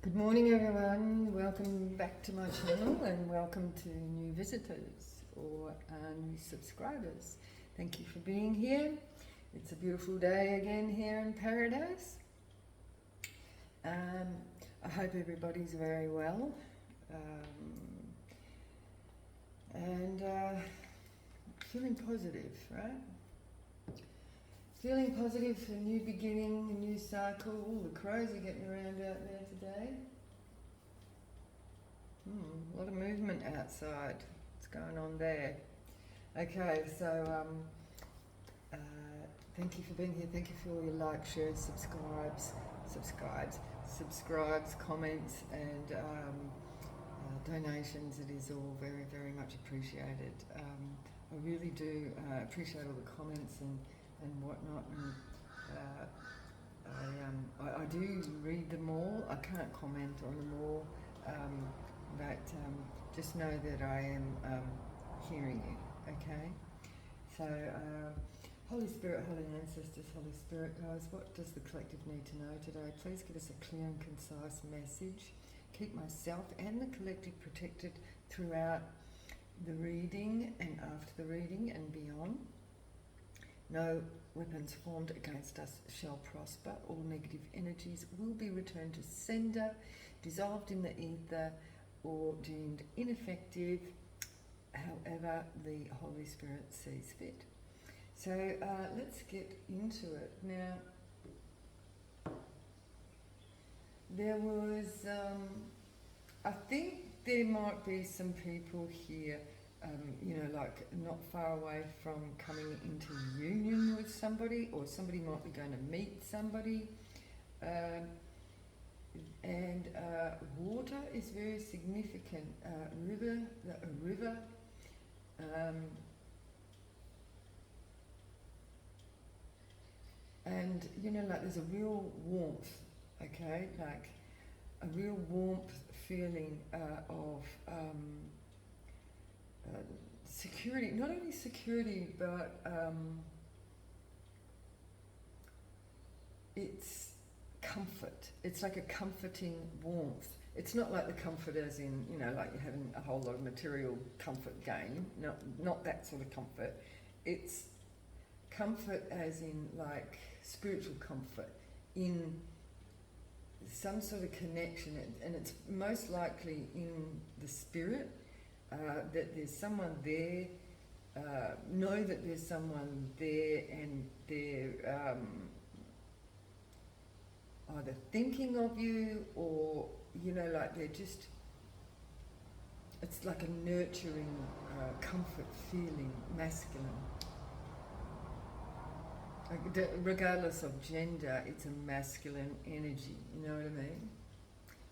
Good morning everyone, welcome back to my channel and welcome to new visitors or new subscribers. Thank you for being here. It's a beautiful day again here in paradise. I hope everybody's very well and feeling positive, right? Feeling positive for a new beginning, a new cycle. All the crows are getting around out there today. A lot of movement outside. What's going on there? Okay, so thank you for being here. Thank you for all your likes, shares, subscribes, comments, and donations. It is all very, very much appreciated. I really do appreciate all the comments and whatnot, and I do read them all. I can't comment on them all, but just know that I am hearing you, okay? So, Holy Spirit, Holy Ancestors, Holy Spirit guys, what does the collective need to know today? Please give us a clear and concise message. Keep myself and the collective protected throughout the reading and after the reading and beyond. No weapons formed against us shall prosper. All negative energies will be returned to sender, dissolved in the ether, or deemed ineffective, however the Holy Spirit sees fit. So let's get into it. Now, there was, I think there might be some people here like not far away from coming into union with somebody, or somebody might be going to meet somebody. And water is very significant. A river. And like there's a real warmth, okay, like a real warmth feeling of security, not only security, but it's comfort. It's like a comforting warmth. It's not like the comfort as in, like you're having a whole lot of material comfort gain. Not that sort of comfort. It's comfort as in like spiritual comfort, in some sort of connection, and it's most likely in the spirit. That there's someone there, know that there's someone there, and they're either thinking of you, or like they're just, it's like a nurturing comfort feeling, masculine. Like, regardless of gender, it's a masculine energy, you know what I mean?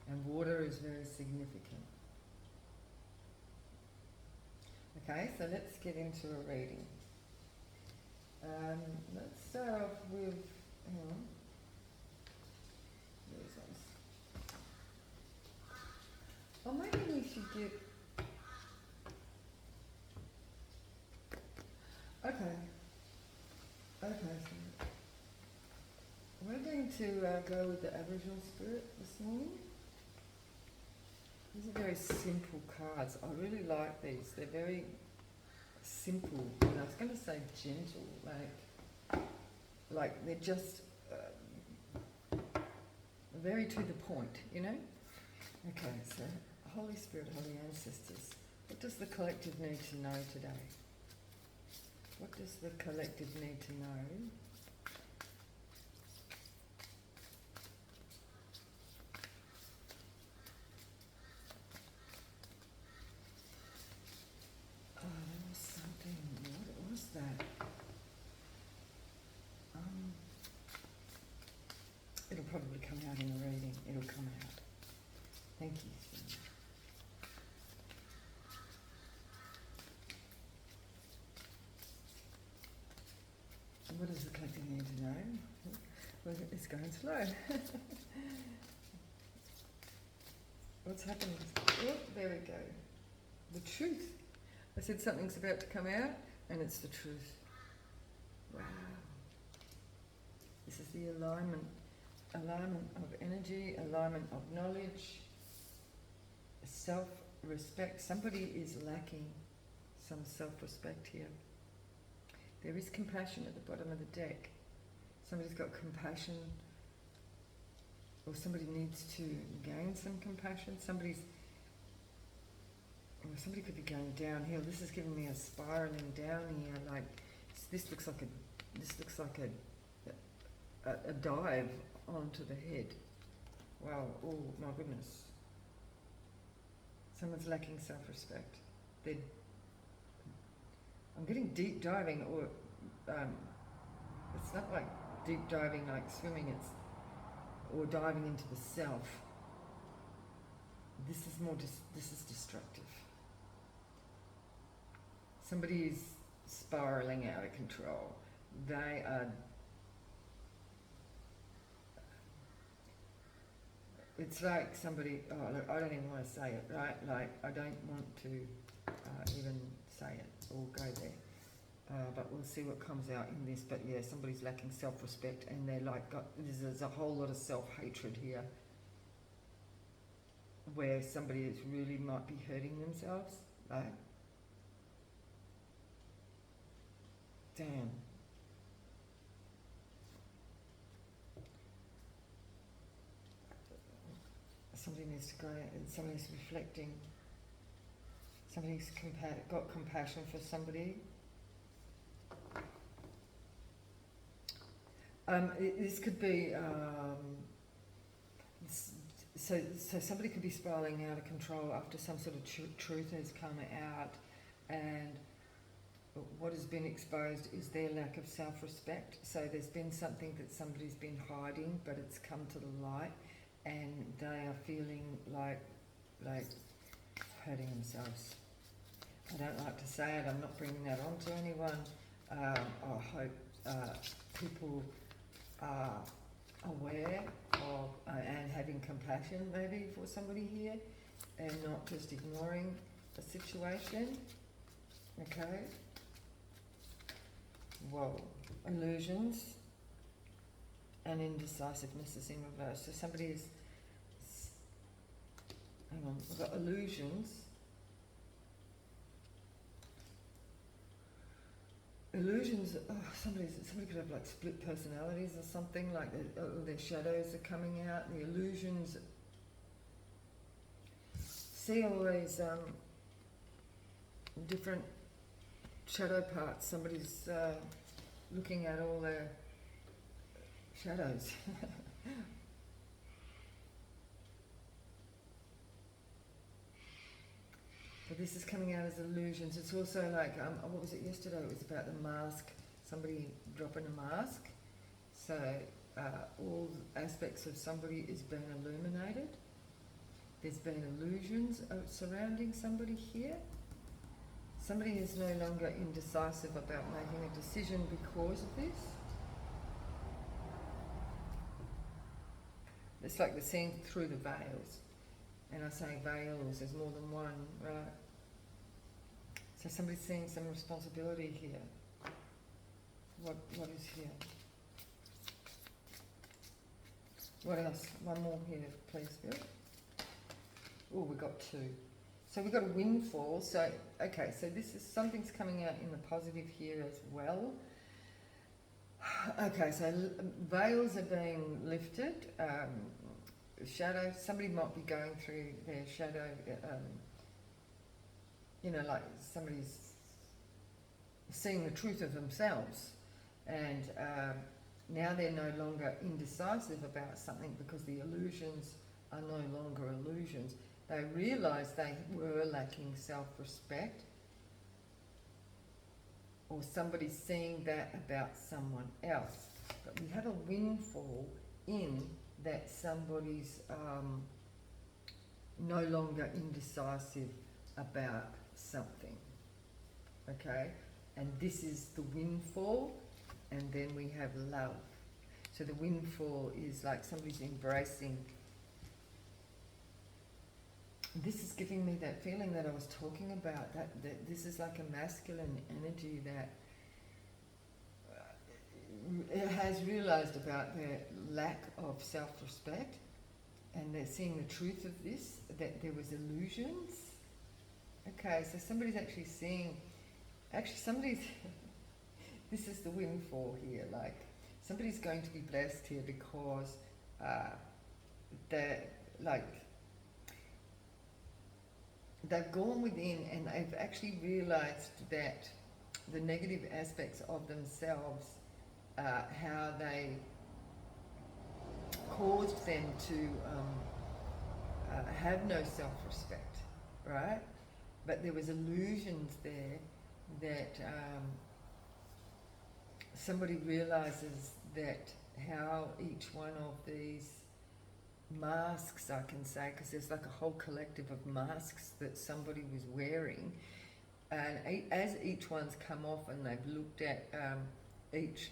And water is very significant. Okay, so let's get into a reading. Let's start off with, hang on, oh, maybe we should get, okay, so we're going to go with the Aboriginal spirit this morning. These are very simple cards. I really like these. They're very simple, and I was going to say gentle, like they're just very to the point, Okay, so Holy Spirit, Holy Ancestors, what does the collective need to know today? What does the collective need to know? It'll probably come out in the reading. It'll come out. Thank you. What does the collective need to know? Well, it's going slow. What's happening? Oh, there we go. The truth. I said something's about to come out, and it's the truth. Wow. This is the alignment alignment of energy, alignment of knowledge, self-respect. Somebody is lacking some self-respect here. There is compassion at the bottom of the deck. Somebody's got compassion, or somebody needs to gain some compassion. Somebody could be going downhill. This is giving me a spiraling down here. Like this looks like a dive onto the head. Wow! Oh my goodness. Someone's lacking self-respect. I'm getting deep diving, or it's not like deep diving like swimming. Or diving into the self. This is more. This is destructive. Somebody is spiraling out of control. They are. It's like somebody. Oh, look, I don't even want to say it. Right? Like I don't want to even say it or go there. But we'll see what comes out in this. But yeah, somebody's lacking self-respect, and they're like, there's a whole lot of self-hatred here, where somebody is really might be hurting themselves. Like, damn. Somebody needs to go. Somebody's reflecting. Somebody's got compassion for somebody. This could be, so somebody could be spiraling out of control after some sort of truth has come out, and what has been exposed is their lack of self-respect. So there's been something that somebody's been hiding, but it's come to the light, and they are feeling like hurting themselves. I don't like to say it, I'm not bringing that on to anyone. I hope people are aware of and having compassion maybe for somebody here, and not just ignoring the situation. Okay. Whoa. Illusions and indecisiveness is in reverse. So somebody is, hang on, we've got illusions. Illusions, somebody could have like split personalities or something, like their shadows are coming out. The illusions, see all these different shadow parts. Somebody's looking at all their shadows. But this is coming out as illusions. It's also like, what was it yesterday? It was about the mask, somebody dropping a mask. So all aspects of somebody is being illuminated. There's been illusions surrounding somebody here. Somebody is no longer indecisive about making a decision because of this. It's like we're seeing through the veils. And I say veils, there's more than one, right? So somebody's seeing some responsibility here. What is here? What else? One more here, please, Bill. Oh, we got two. So we've got a windfall. So, okay, so this is, something's coming out in the positive here as well. Okay, so veils are being lifted. Shadow, somebody might be going through their shadow, like somebody's seeing the truth of themselves, and now they're no longer indecisive about something because the illusions are no longer illusions. They realise they were lacking self-respect, or somebody's seeing that about someone else. But we have a windfall in that somebody's no longer indecisive about something, okay? And this is the windfall, and then we have love. So the windfall is like somebody's embracing. This is giving me that feeling that I was talking about, that this is like a masculine energy that has realised about their lack of self-respect, and they're seeing the truth of this, that there was illusions. Okay, so somebody's actually seeing, this is the windfall here, like, somebody's going to be blessed here because they're, like, they've gone within and they've actually realised that the negative aspects of themselves, how they caused them to have no self-respect, right? But there was illusions there that somebody realises that how each one of these masks, I can say, because there's like a whole collective of masks that somebody was wearing, and as each one's come off and they've looked at each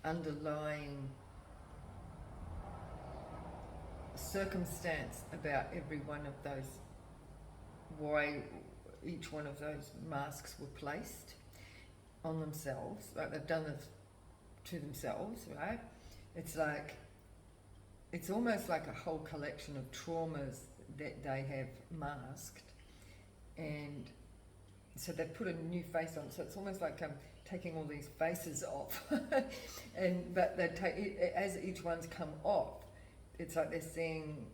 underlying circumstance about every one of those, why each one of those masks were placed on themselves, like they've done it to themselves, right? It's like, it's almost like a whole collection of traumas that they have masked, and so they've put a new face on. So it's almost like taking all these faces off, but they take it, as each one's come off. It's like they're seeing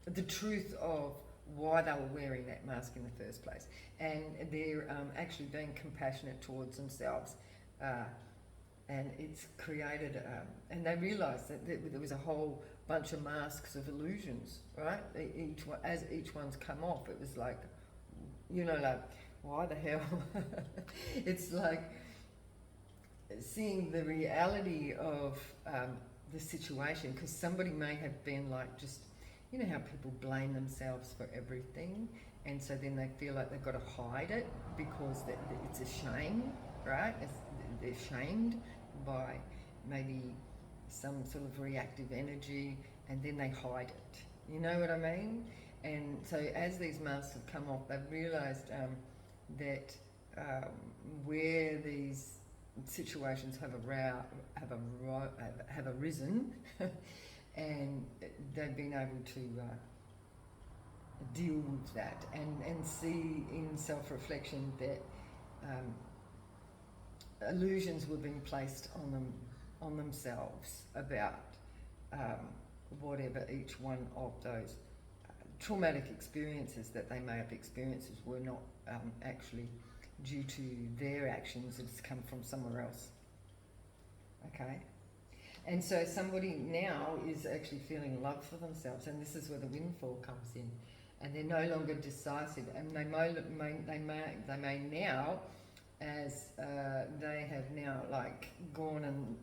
the truth of why they were wearing that mask in the first place, and they're actually being compassionate towards themselves, and it's created, and they realised that there was a whole bunch of masks of illusions, right? Each one, as each one's come off, it was like, you know, like, why the hell? It's like seeing the reality of the situation, because somebody may have been like, just, you know how people blame themselves for everything, and so then they feel like they've got to hide it because it's a shame, right? They're shamed by maybe some sort of reactive energy, and then they hide it. You know what I mean? And so as these masks have come off, they've realised that where these situations have arisen, and they've been able to deal with that, and see in self-reflection that illusions were being placed on themselves about whatever each one of those traumatic experiences that they may have experienced were not actually due to their actions. It's come from somewhere else. Okay? And so somebody now is actually feeling love for themselves, and this is where the windfall comes in. And they're no longer decisive, and they may now, as they have now like gone and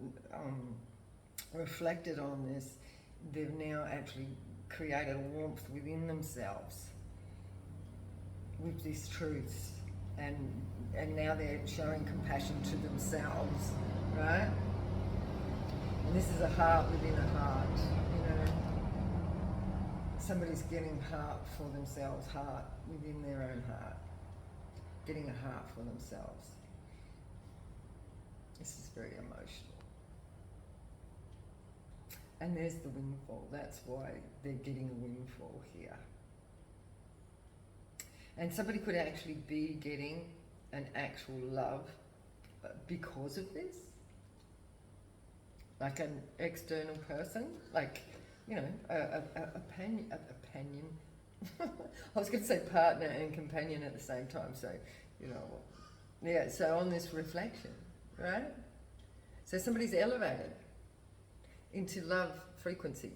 reflected on this, they've now actually created a warmth within themselves with these truths, and now they're showing compassion to themselves, right? And this is a heart within a heart, you know. Somebody's getting heart for themselves, heart within their own heart, getting a heart for themselves. This is very emotional. And there's the windfall. That's why they're getting a windfall here. And somebody could actually be getting an actual love because of this. Like an external person, like, you know, a companion. I was going to say partner and companion at the same time, so, you know, yeah, so on this reflection, right? So somebody's elevated into love frequency.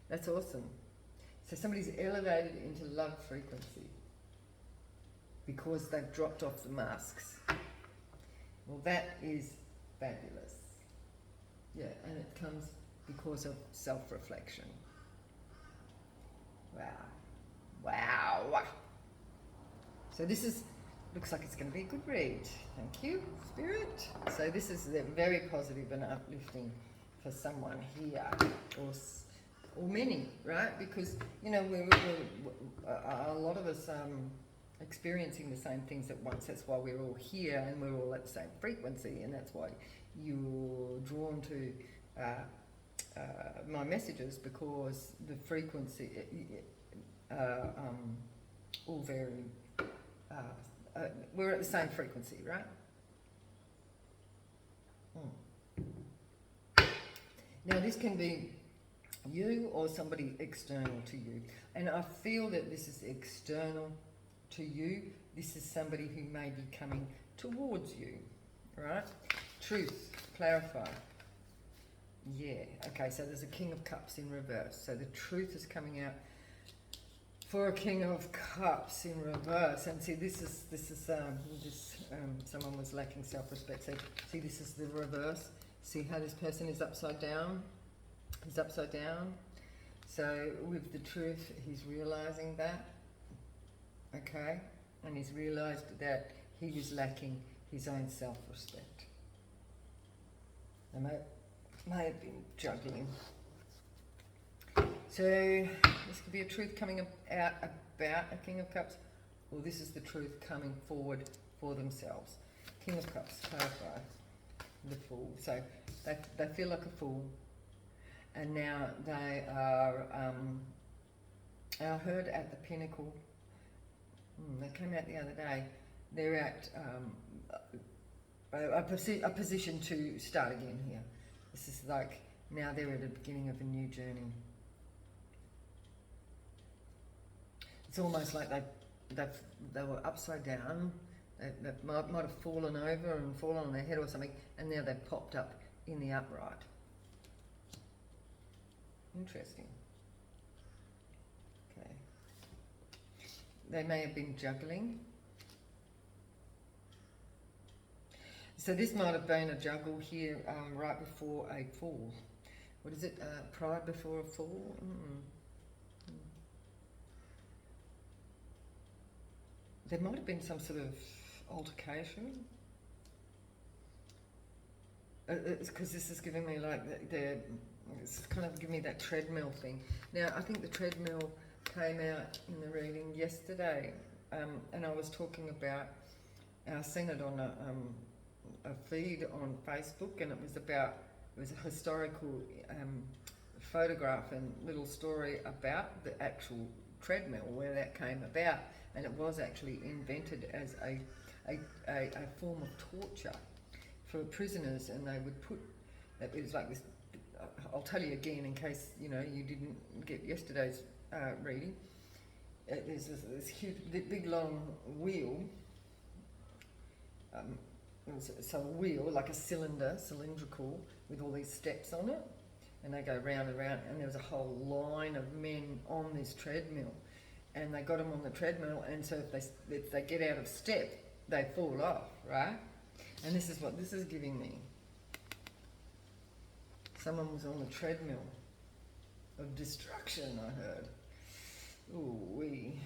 That's awesome. So somebody's elevated into love frequency because they've dropped off the masks. Well, that is fabulous. Yeah, and it comes because of self-reflection. Wow. Wow. So this looks like it's going to be a good read. Thank you, Spirit. So this is very positive and uplifting for someone here, or many, right? Because, you know, a lot of us experiencing the same things at once. That's why we're all here and we're all at the same frequency, and that's why you're drawn to my messages, because the frequency all vary. We're at the same frequency, right? Now this can be you or somebody external to you, and I feel that this is external to you. This is somebody who may be coming towards you, right? Truth, clarify. Yeah, okay, so there's a King of Cups in reverse. So the truth is coming out for a King of Cups in reverse. And see, this is someone was lacking self-respect. So see, this is the reverse. See how this person is upside down? He's upside down. So with the truth, he's realizing that. Okay, and he's realized that he was lacking his own self-respect. They may have been juggling. So this could be a truth coming out about a King of Cups, or this is the truth coming forward for themselves. King of Cups, clarify. The Fool. So they feel like a fool, and now they are heard at the pinnacle. They came out the other day. They're at a position to start again here. This is like, now they're at the beginning of a new journey. It's almost like they were upside down. They might have fallen over and fallen on their head or something, and now they've popped up in the upright. Interesting. Okay. They may have been juggling. So this might have been a juggle here right before a fall. What is it? Pride before a fall? There might have been some sort of altercation. It's because this is giving me like it's kind of giving me that treadmill thing. Now, I think the treadmill came out in the reading yesterday, and I was talking about, I seen it on a feed on Facebook, and it was a historical photograph and little story about the actual treadmill, where that came about, and it was actually invented as a form of torture for prisoners, and they would put, it was like this, I'll tell you again in case you didn't get yesterday's reading. There's this huge, big long wheel, so a wheel like a cylindrical with all these steps on it, and they go round and round, and there was a whole line of men on this treadmill, and they got them on the treadmill, and so if they get out of step, they fall off, right? And this is what this is giving me. Someone was on the treadmill of destruction, I heard. Ooh-wee.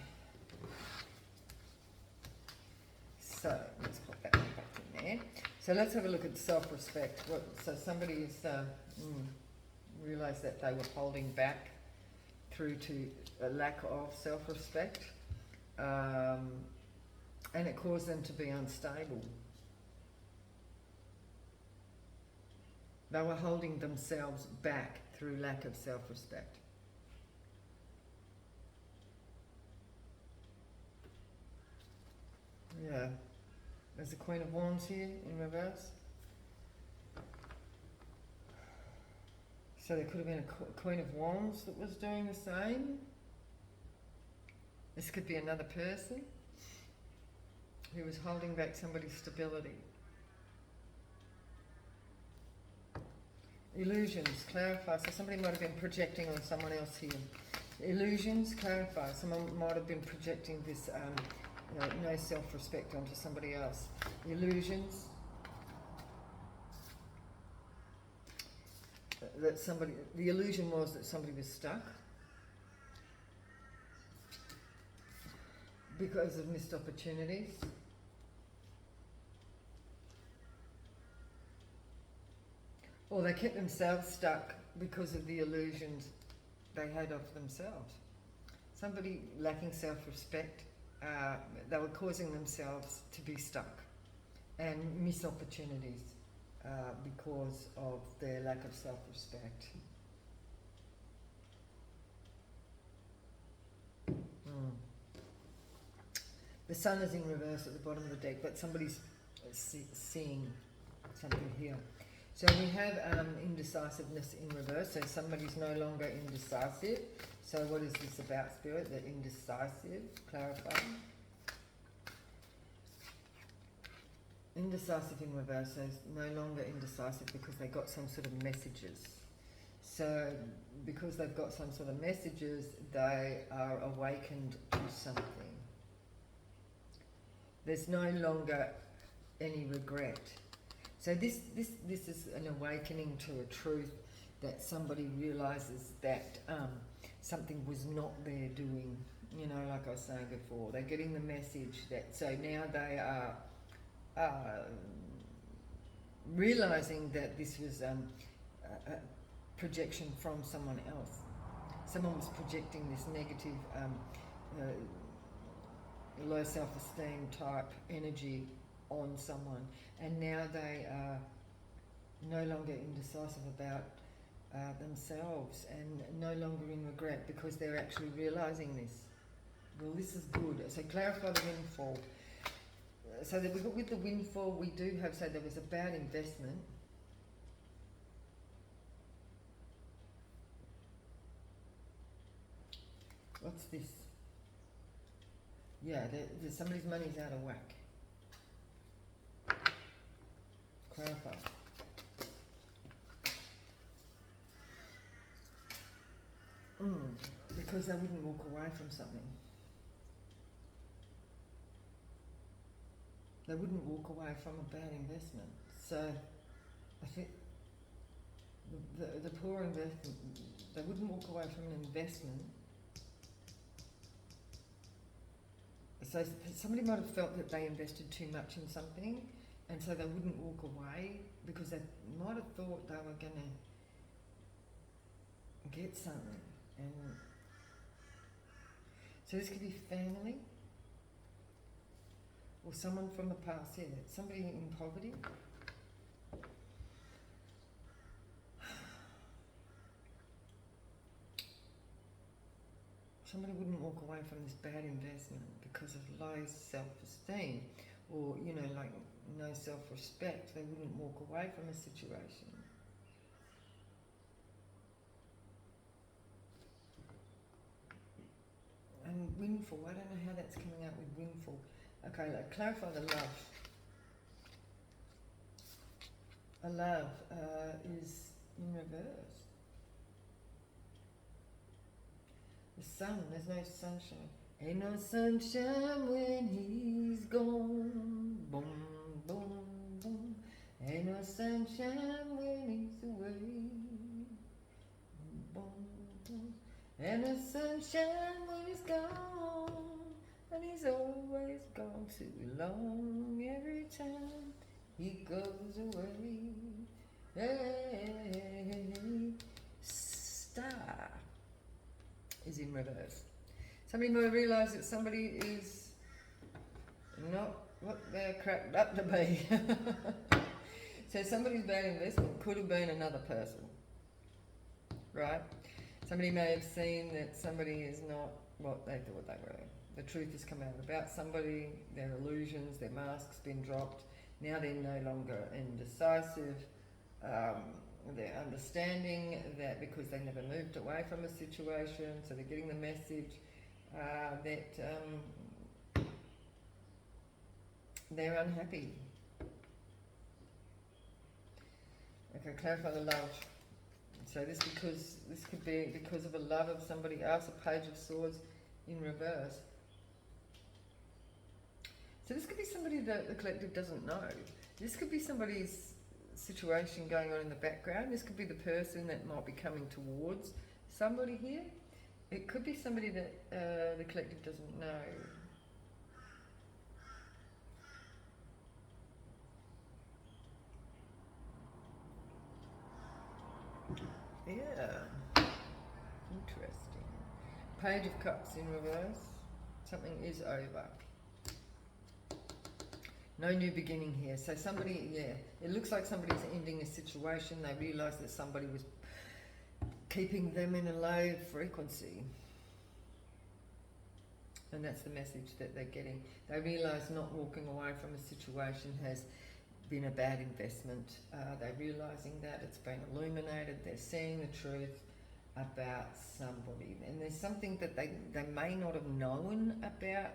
So let's put that back in there. So let's have a look at self-respect. So somebody has realised that they were holding back through to a lack of self-respect, and it caused them to be unstable. They were holding themselves back through lack of self-respect. Yeah. There's the Queen of Wands here in reverse. So there could have been a Queen of Wands that was doing the same. This could be another person who was holding back somebody's stability. Illusions, clarify. So somebody might have been projecting on someone else here. Illusions, clarify. Someone might have been projecting this no self-respect onto somebody else. Illusions. The illusion was that somebody was stuck because of missed opportunities. Or they kept themselves stuck because of the illusions they had of themselves. Somebody lacking self-respect they were causing themselves to be stuck and miss opportunities because of their lack of self-respect. The sun is in reverse at the bottom of the deck, but somebody's seeing something here. So we have indecisiveness in reverse, so somebody's no longer indecisive. So what is this about, Spirit? They're indecisive. Clarify. Indecisive in reverse, so no longer indecisive because they got some sort of messages. So because they've got some sort of messages, they are awakened to something. There's no longer any regret. So this is an awakening to a truth that somebody realizes that something was not their doing. You know, like I was saying before, they're getting the message that, so now they are realizing that this was a projection from someone else. Someone was projecting this negative, low self-esteem type energy on someone, and now they are no longer indecisive about themselves and no longer in regret because they're actually realizing this. Well, this is good. So clarify the windfall. So that with the windfall, we do have, so there was a bad investment. What's this? Yeah, somebody's money's out of whack. Clarify. Because they wouldn't walk away from something. They wouldn't walk away from a bad investment. So I think the poor investment, they wouldn't walk away from an investment. So somebody might have felt that they invested too much in something, and so they wouldn't walk away because they might have thought they were going to get something. And so this could be family or someone from the past. Yeah, somebody in poverty. Somebody wouldn't walk away from this bad investment because of low self-esteem, or, you know, like no self-respect. They wouldn't walk away from a situation. And windfall, I don't know how that's coming out with windfall. Okay, clarify the love. A love is in reverse. The sun, there's no sunshine. Ain't no sunshine when he's gone. Boom, boom, boom. Ain't no sunshine when he's away. Boom, boom. Ain't no sunshine when he's gone. And he's always gone too long. Every time he goes away. Hey, star is in reverse. Somebody might realise that somebody is not what they're cracked up to be. So somebody's bad investment could have been another person, right? Somebody may have seen that somebody is not what they thought they were. The truth has come out about somebody, their illusions, their masks been dropped. Now they're no longer indecisive. They're understanding that because they never moved away from a situation, so they're getting the message that they're unhappy. Okay, clarify the love. So this could be because of a love of somebody else, a Page of Swords in reverse. So this could be somebody that the collective doesn't know. This could be somebody's situation going on in the background. This could be the person that might be coming towards somebody here. It could be somebody that the collective doesn't know. Yeah, interesting. Page of Cups in reverse. Something is over. No new beginning here. So somebody, yeah, it looks like somebody's ending a situation. They realise that somebody was keeping them in a low frequency. And that's the message that they're getting. They realise not walking away from a situation has been a bad investment. They're realising that it's been illuminated. They're seeing the truth about somebody. And there's something that they may not have known about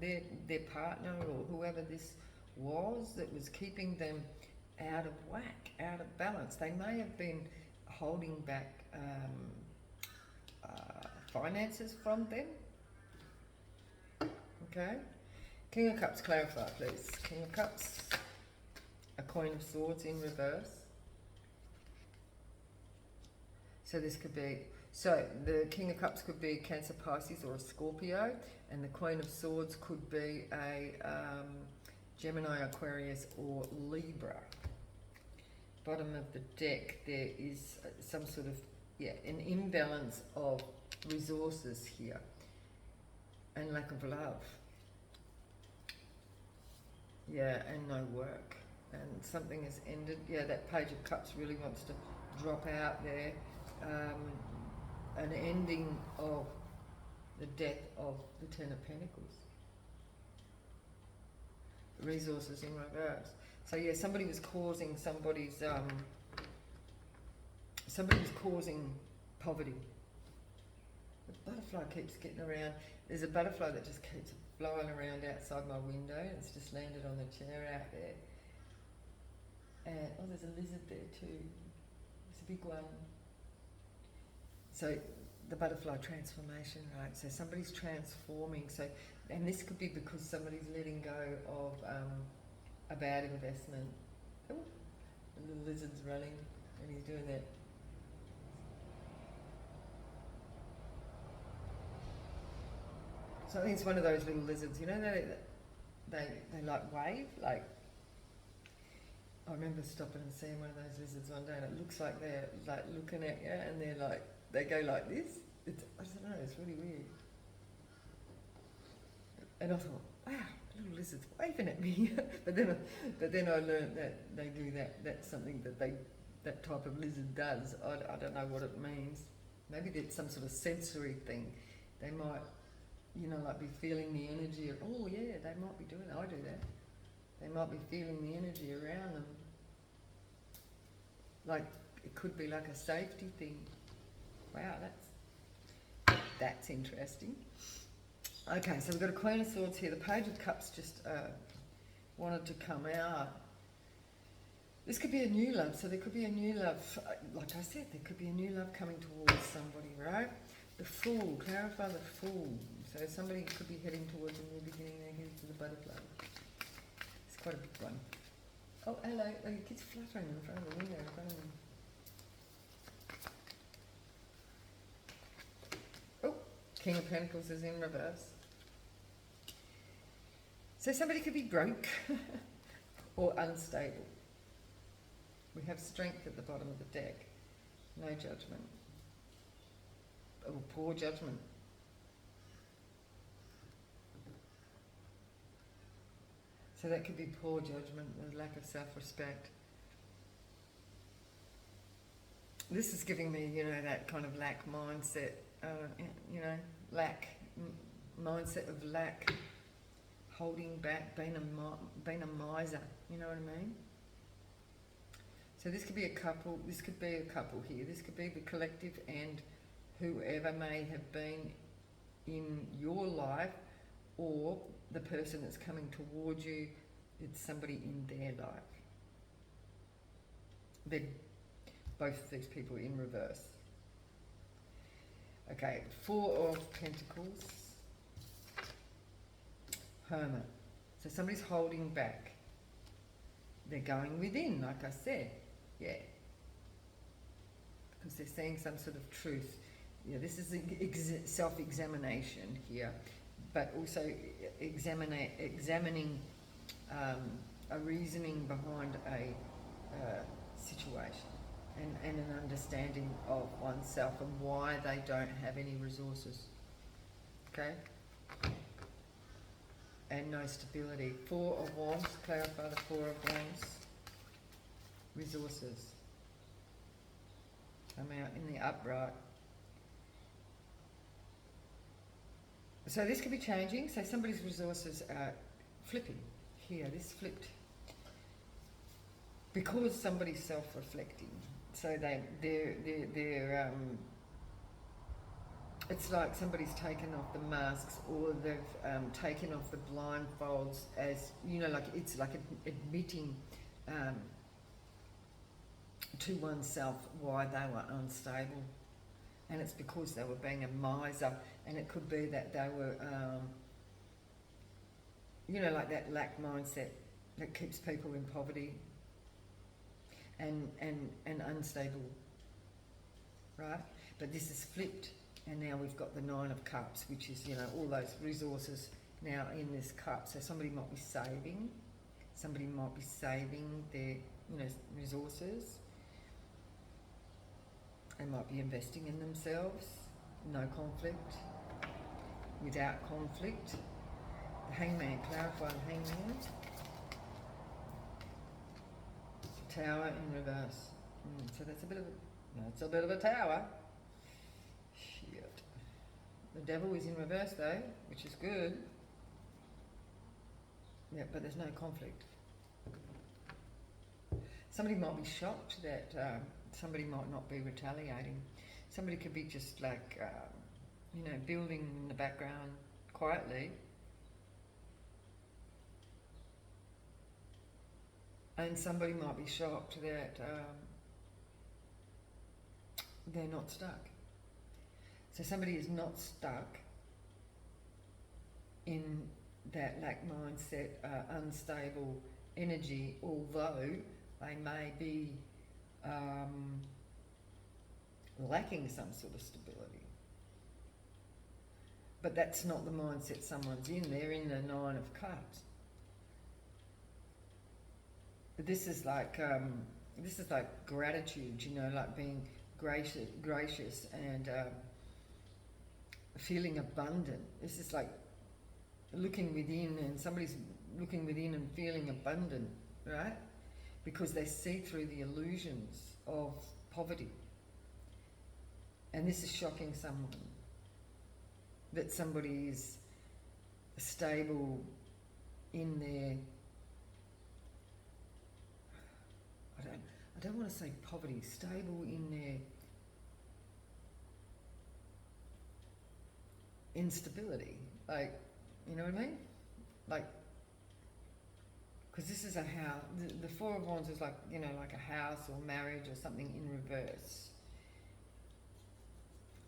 their partner or whoever this was that was keeping them out of whack, out of balance. They may have been holding back finances from them. Okay, King of Cups, clarify please. King of Cups, a Queen of Swords in reverse. So this could be, so the King of Cups could be Cancer, Pisces or a Scorpio, and the Queen of Swords could be a Gemini, Aquarius or Libra. Bottom of the deck there is some sort of, yeah, an imbalance of resources here and lack of love. Yeah, and no work. And something has ended. Yeah, that Page of Cups really wants to drop out there. An ending of the death of the Ten of Pentacles. Resources in reverse. So yeah, somebody was causing somebody was causing poverty. The butterfly keeps getting around. There's a butterfly that just keeps blowing around outside my window. It's just landed on the chair out there. And oh, there's a lizard there too. It's a big one. So the butterfly transformation, right? So somebody's transforming. So, and this could be because somebody's letting go of a bad investment. Oh, the little lizard's running, and he's doing that. So I think it's one of those little lizards, you know, they like wave, like, I remember stopping and seeing one of those lizards one day, and it looks like they're like looking at you, and they're like, they go like this. I don't know, it's really weird. And I thought, wow, little lizard's waving at me. but then I learned that they do that. That's something that that type of lizard does. I don't know what it means. Maybe it's some sort of sensory thing. They might, you know, like be feeling the energy of, oh yeah, they might be doing that. I do that. They might be feeling the energy around them. Like, it could be like a safety thing. Wow, that's interesting. Okay, so we've got a Queen of Swords here. The Page of Cups just wanted to come out. This could be a new love, so there could be a new love. Like I said, there could be a new love coming towards somebody, right? The Fool, clarify the Fool. So somebody could be heading towards a new beginning. They're heading to the butterfly. It's quite a big one. Oh, hello. Oh, your kid's fluttering in front of the window in front of me. Oh, King of Pentacles is in reverse. So somebody could be broke or unstable. We have Strength at the bottom of the deck. No judgment. Or poor judgment. So that could be poor judgment, a lack of self-respect. This is giving me, you know, that kind of lack mindset, you know, mindset of lack, holding back, being a miser, you know what I mean? So this could be a couple, this could be a couple here, this could be the collective and whoever may have been in your life, or the person that's coming towards you, it's somebody in their life. They're both of these people in reverse. Okay, Four of Pentacles, Hermit. So somebody's holding back. They're going within, like I said. Yeah. Because they're seeing some sort of truth. Yeah, this is self-examination here, but also examining a reasoning behind a situation and an understanding of oneself and why they don't have any resources. Okay? and no stability. Four of Wands, clarify the Four of Wands. Resources. Come out in the upright. So this could be changing. So somebody's resources are flipping. Here, this flipped. Because somebody's self-reflecting. So they're it's like somebody's taken off the masks, or they've taken off the blindfolds, as you know, like it's like admitting to oneself why they were unstable, and it's because they were being a miser, and it could be that they were, you know, like that lack mindset that keeps people in poverty and unstable, right? But this is flipped. And now we've got the Nine of Cups, which is, you know, all those resources now in this cup. So somebody might be saving. Somebody might be saving their, you know, resources. They might be investing in themselves. No conflict. Without conflict. The Hangman, clarify the Hangman. Tower in reverse. So that's a bit of a, no, it's a bit of a tower. The Devil is in reverse though, which is good. Yeah, but there's no conflict. Somebody might be shocked that somebody might not be retaliating. Somebody could be just like, you know, building in the background quietly. And somebody might be shocked that they're not stuck. So somebody is not stuck in that lack mindset, unstable energy, although they may be lacking some sort of stability. But that's not the mindset someone's in. They're in the Nine of Cups. But this is like gratitude, you know, like being gracious and feeling abundant. This is like looking within, and somebody's looking within and feeling abundant, right? Because they see through the illusions of poverty. And this is shocking someone, that somebody is stable in their, I don't want to say poverty, stable in their instability, like, you know what I mean? Like, because this is a house, the Four of Wands is like, you know, like a house or marriage or something in reverse.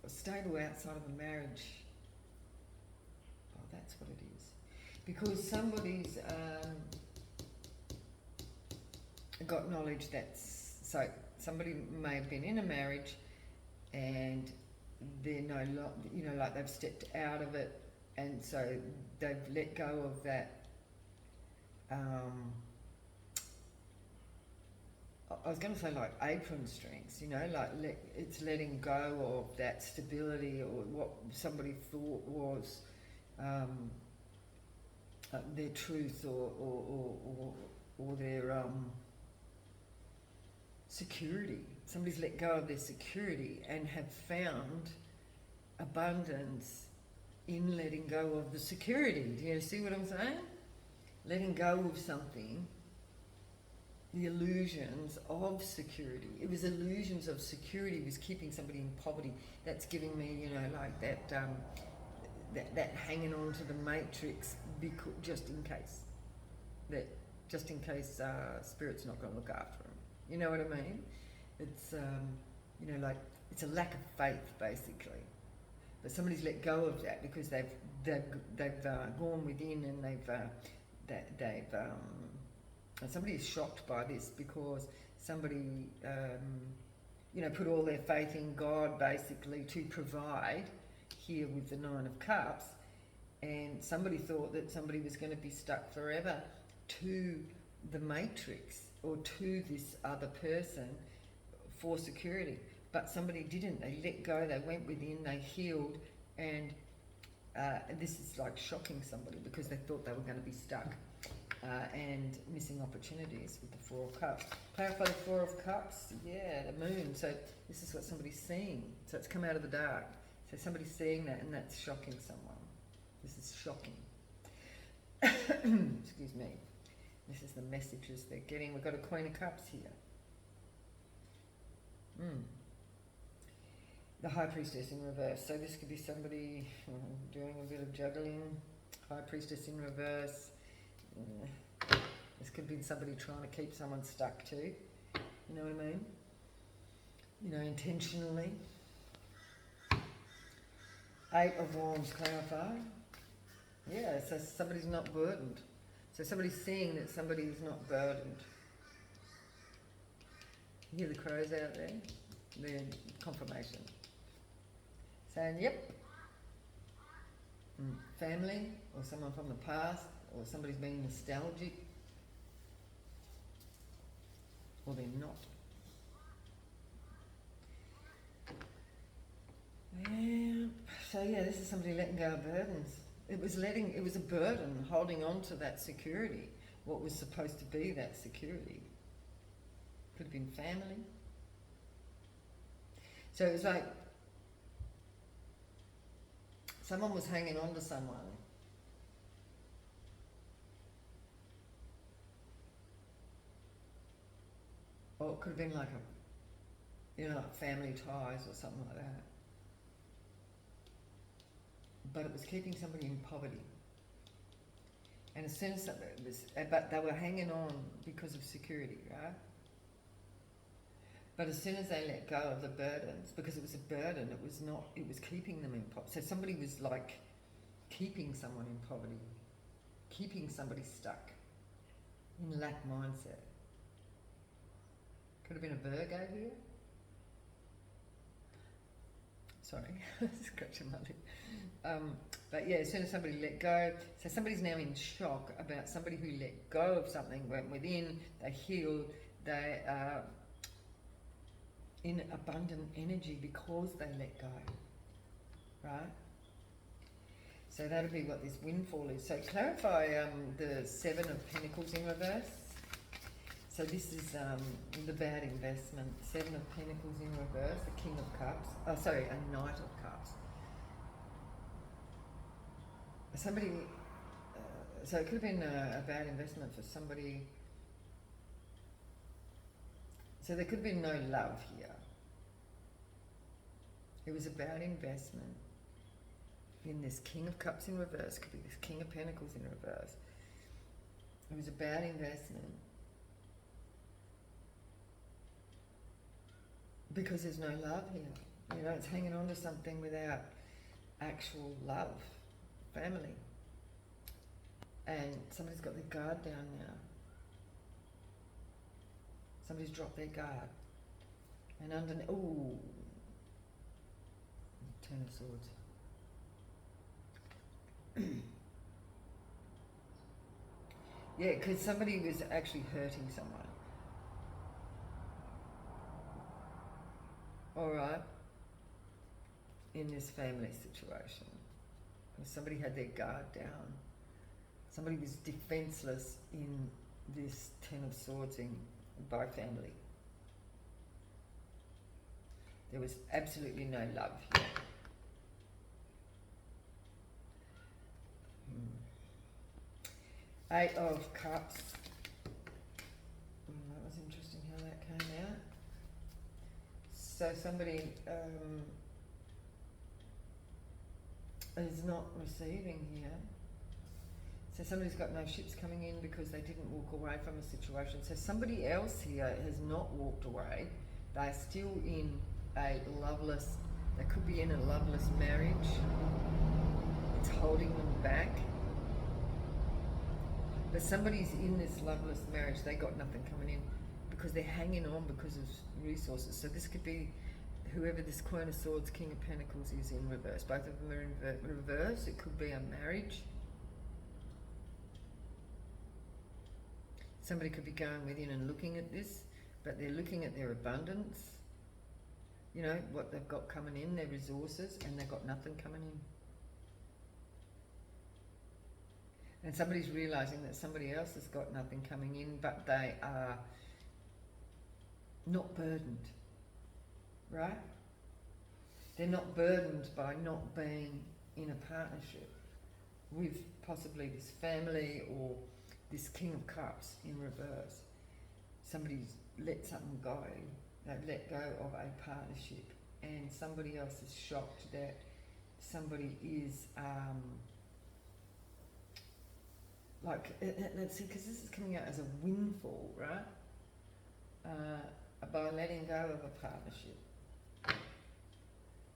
Stable outside of a marriage. Oh, that's what it is. Because somebody's got knowledge that's, so somebody may have been in a marriage and they're no longer, you know, like they've stepped out of it, and so they've let go of that. I was going to say like apron strings, you know, like it's letting go of that stability, or what somebody thought was their truth, or their security. Somebody's let go of their security and have found abundance in letting go of the security. Do you see what I'm saying? Letting go of something, the illusions of security. It was illusions of security was keeping somebody in poverty. That's giving me, you know, like that that hanging on to the matrix, because just in case Spirit's not going to look after them. You know what I mean? It's you know, like it's a lack of faith basically. But somebody's let go of that because they've gone within, and and somebody is shocked by this because somebody you know, put all their faith in God basically to provide here with the Nine of Cups, and somebody thought that somebody was going to be stuck forever to the matrix or to this other person for security. But somebody didn't. They let go, they went within, they healed, and This is like shocking somebody because they thought they were going to be stuck and missing opportunities with the Four of Cups. Clarify the Four of Cups. Yeah, the moon. So this is what somebody's seeing. So it's come out of the dark. So somebody's seeing that, and that's shocking someone. This is shocking. Excuse me. This is the messages they're getting. We've got a Queen of Cups here. The High Priestess in reverse. So this could be somebody doing a bit of juggling. High Priestess in reverse. This could be somebody trying to keep someone stuck too. You know what I mean? You know, intentionally. Eight of Wands, clarify. Yeah, so somebody's not burdened. So somebody's seeing that somebody is not burdened. You hear the crows out there? The confirmation. Saying, yep. Family, or someone from the past, or somebody's being nostalgic, or they're not. Yeah. So yeah, this is somebody letting go of burdens. It was a burden holding on to that security, what was supposed to be that security. Could have been family. So it was like someone was hanging on to someone. Or it could have been like family ties or something like that. But it was keeping somebody in poverty. And as soon as but they were hanging on because of security, right? But as soon as they let go of the burdens, because it was a burden, it was keeping them in poverty. So somebody was like keeping someone in poverty, keeping somebody stuck in lack mindset. Could have been a Virgo here. Sorry, scratching my lip. But yeah, as soon as somebody let go, so somebody's now in shock about somebody who let go of something, went within, they healed, they are in abundant energy because they let go, right? So that'll be what this windfall is. So clarify the Seven of Pentacles in reverse. So this is the bad investment. Seven of Pentacles in reverse, the King of Cups. Oh, sorry, a Knight of Cups. Somebody, so it could have been a bad investment for somebody. So there could have been no love here. It was a bad investment in this King of Cups in reverse. Could be this King of Pentacles in reverse. It was a bad investment. Because there's no love here. You know, it's hanging on to something without actual love, family. And somebody's got their guard down now. Somebody's dropped their guard. And underneath, ooh, Ten of Swords. Yeah, because somebody was actually hurting someone. Alright, in this family situation. Somebody had their guard down. Somebody was defenseless in this Ten of Swords by family. There was absolutely no love here. Eight of Cups. That was interesting how that came out. So somebody is not receiving here. So somebody's got no ships coming in because they didn't walk away from a situation. So somebody else here has not walked away. They're still in a loveless, they could be in a loveless marriage. It's holding them back. But somebody's in this loveless marriage, they got nothing coming in because they're hanging on because of resources. So this could be whoever this Queen of Swords, King of Pentacles is in reverse. Both of them are in reverse. It could be a marriage. Somebody could be going within and looking at this, but they're looking at their abundance, you know, what they've got coming in, their resources, and they've got nothing coming in. And somebody's realising that somebody else has got nothing coming in, but they are not burdened, right? They're not burdened by not being in a partnership with possibly this family or this King of Cups in reverse. Somebody's let something go, they've let go of a partnership, and somebody else is shocked that somebody is let's see, because this is coming out as a windfall, right? By letting go of a partnership.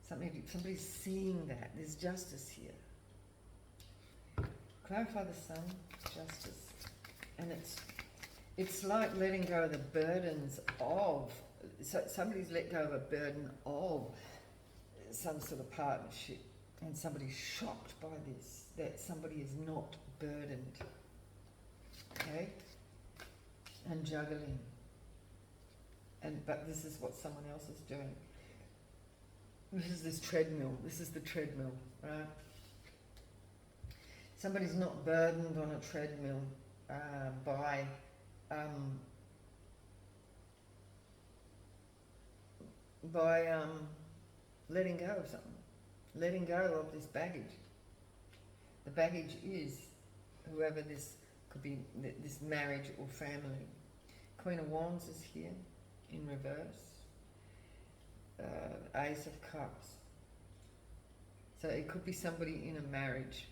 Somebody's seeing that. There's justice here. Clarify the sun, justice. And it's like letting go of the burdens of, so somebody's let go of a burden of some sort of partnership, and somebody's shocked by this, that somebody is not burdened. Okay? And juggling. But this is what someone else is doing. This is this treadmill. This is the treadmill, right? Somebody's not burdened on a treadmill by letting go of something, letting go of this baggage. The baggage is whoever this could be, this marriage or family. Queen of Wands is here in reverse. Ace of Cups. So it could be somebody in a marriage.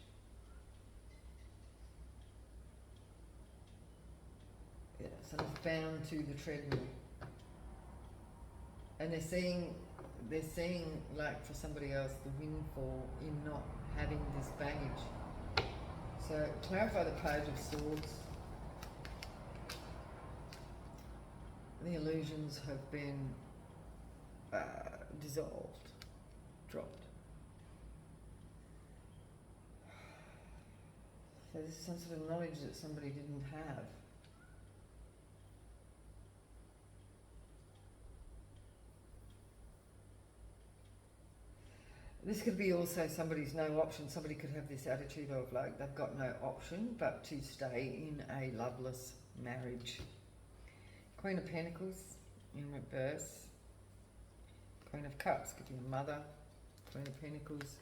Yeah, someone's bound to the treadmill. And they're seeing like for somebody else the windfall in not having this baggage. So clarify the Page of Swords. The illusions have been dissolved, dropped. So this is some sort of knowledge that somebody didn't have. This could be also somebody's no option. Somebody could have this attitude of like they've got no option but to stay in a loveless marriage. Queen of Pentacles in reverse. Queen of Cups could be a mother. Queen of Pentacles.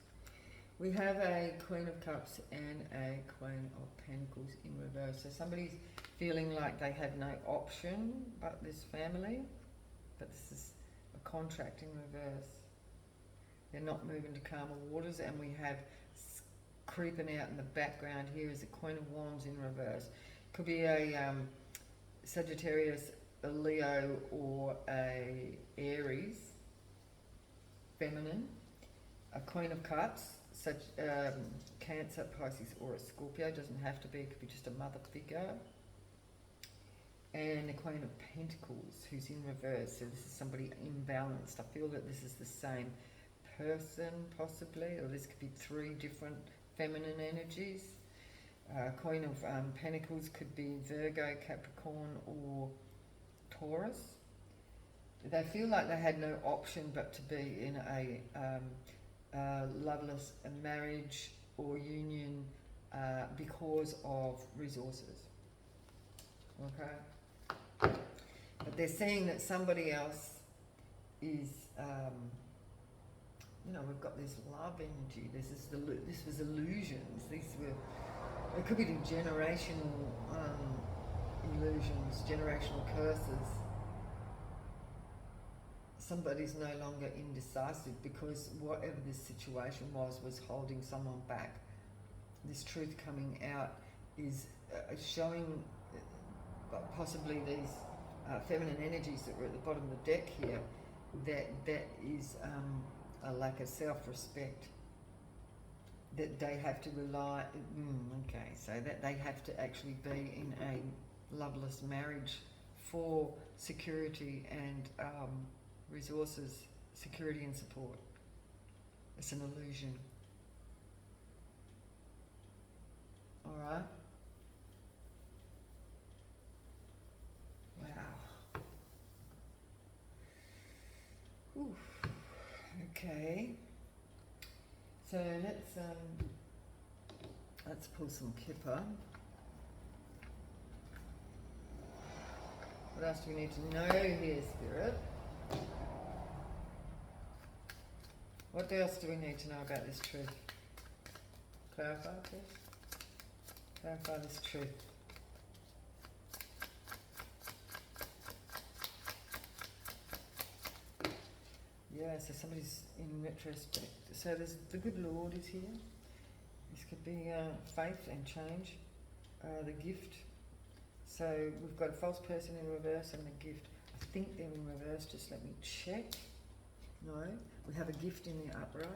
We have a Queen of Cups and a Queen of Pentacles in reverse. So somebody's feeling like they had no option but this family. But this is a contract in reverse. They're not moving to calmer waters, and we have creeping out in the background here is a Queen of Wands in reverse. Could be a Sagittarius, a Leo, or a Aries, feminine. A Queen of Cups, such Cancer, Pisces, or a Scorpio. Doesn't have to be. It could be just a mother figure. And the Queen of Pentacles, who's in reverse. So this is somebody imbalanced. I feel that this is the same person possibly, or this could be three different feminine energies. Queen of Pentacles could be Virgo, Capricorn, or Taurus. They feel like they had no option but to be in a loveless marriage or union because of resources. Okay, but they're seeing that somebody else is. We've got this love energy. This was illusions. These were. It could be the generational illusions, generational curses. Somebody's no longer indecisive because whatever this situation was holding someone back. This truth coming out is showing possibly these feminine energies that were at the bottom of the deck here. That is a lack of self-respect. That they have to rely. So that they have to actually be in a loveless marriage for security and resources, security and support. It's an illusion. All right. Wow. Oof. Okay. So let's Let's pull some Kipper. What else do we need to know here, Spirit? What else do we need to know about this truth? Clarify, please. Clarify this truth. Yeah, so somebody's in retrospect. So there's the good Lord is here. This could be faith and change, the gift. So we've got a false person in reverse and the gift. I think they're in reverse, just let me check. No, we have a gift in the upright.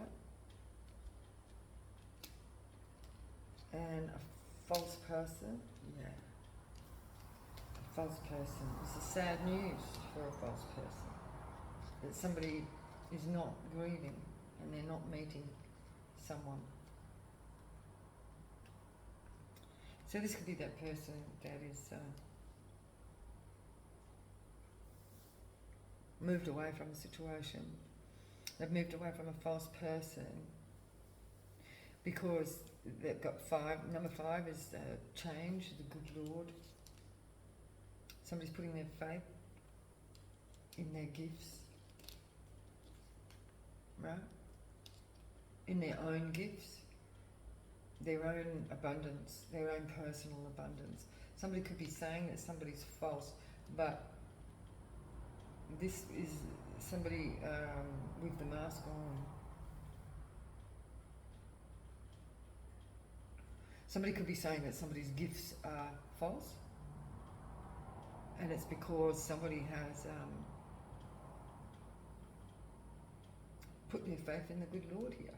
And a false person, yeah. A false person. This is sad news for a false person. That somebody is not grieving and they're not meeting someone. So this could be that person that is moved away from the situation. They've moved away from a false person because they've got number 5 is change, the good Lord. Somebody's putting their faith in their gifts, right? In their own gifts, their own abundance, their own personal abundance. Somebody could be saying that somebody's false, but this is somebody with the mask on. Somebody could be saying that somebody's gifts are false, and it's because somebody has put their faith in the good Lord here.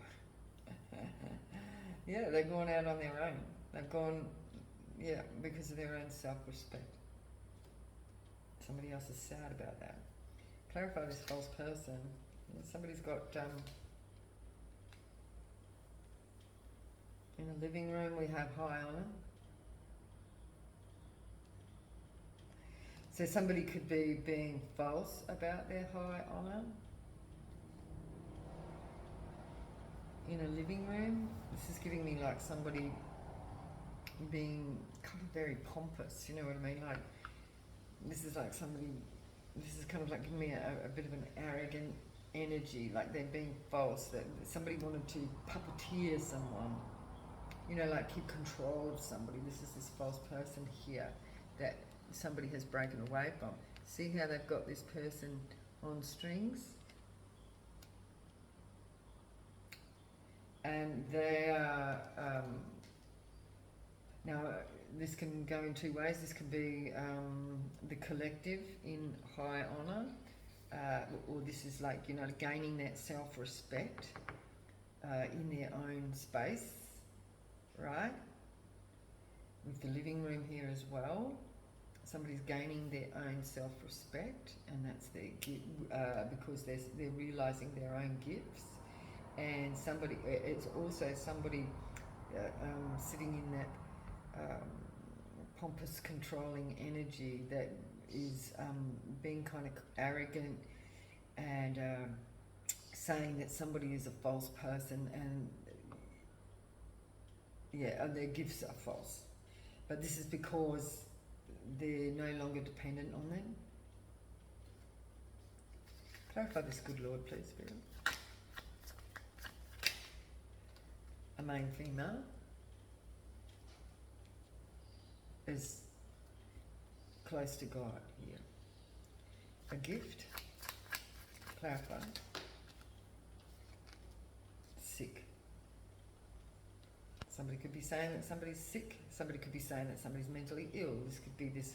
Yeah, they've gone out on their own. They've gone, yeah, because of their own self-respect. Somebody else is sad about that. Clarify this false person. Somebody's got, in the living room we have high honour. So somebody could be being false about their high honour. In a living room, this is giving me like somebody being kind of very pompous, you know what I mean? Like, this is like somebody, this is kind of like giving me a bit of an arrogant energy, like they're being false, that somebody wanted to puppeteer someone, you know, like keep control of somebody. This is this false person here that somebody has broken away from. See how they've got this person on strings? And they are, now this can go in two ways. This can be the collective in high honour, or this is like, you know, gaining that self-respect in their own space, right? With the living room here as well. Somebody's gaining their own self-respect, and that's their because they're realising their own gifts. And somebody, it's also somebody sitting in that pompous, controlling energy that is being kind of arrogant and saying that somebody is a false person, and yeah, and their gifts are false. But this is because they're no longer dependent on them. Clarify this, good Lord, please, Spirit. A main female is close to God here. A gift, clarify. Sick. Somebody could be saying that somebody's sick. Somebody could be saying that somebody's mentally ill. This could be this